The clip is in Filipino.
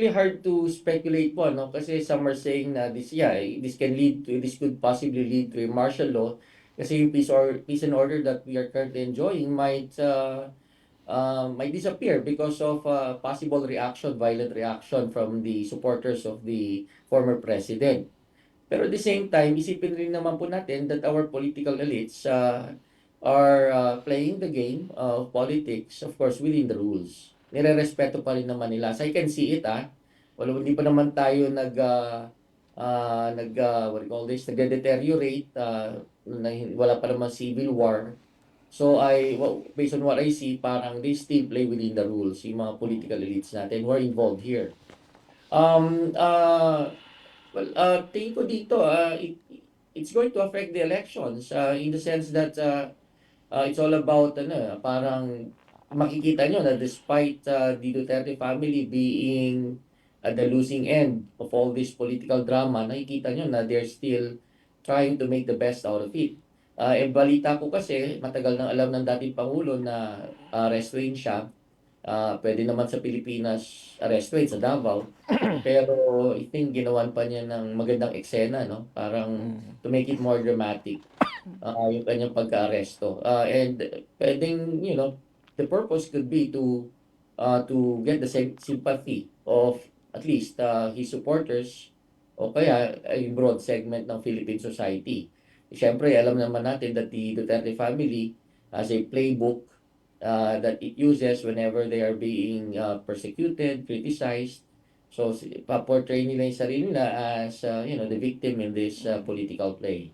Really hard to speculate po, no? Kasi some are saying na this could possibly lead to a martial law kasi yung peace and order that we are currently enjoying might disappear because of violent reaction from the supporters of the former president. Pero at the same time, isipin rin naman po natin that our political elites are playing the game of politics, of course, within the rules. Nire-respeto pa rin naman nila. So I can see it, Wala, hindi pa naman tayo what do you call this, nagde-deteriorate, wala pa naman civil war. So based on what I see, parang they still play within the rules, yung mga political elites natin who are involved here. Um, uh, tingin ko dito, it's going to affect the elections in the sense that it's all about parang makikita nyo na despite the Duterte family being at the losing end of all this political drama, nakikita nyo na they're still trying to make the best out of it. Balita ko kasi, matagal nang alam ng dating Pangulo na restrain siya. Pwede naman sa Pilipinas arrestuin sa Davao. Pero I think ginawan pa niya ng magandang eksena, no? Parang Mm. to make it more dramatic, yung kanyang pagka-aresto. And pwedeng, the purpose could be to get the sympathy of at least his supporters o kaya ay broad segment ng Philippine society. Siyempre, alam naman natin that the Duterte family has a playbook that it uses whenever they are being persecuted, criticized. So, pa-portray nila yung sarili nila as, the victim in this political play.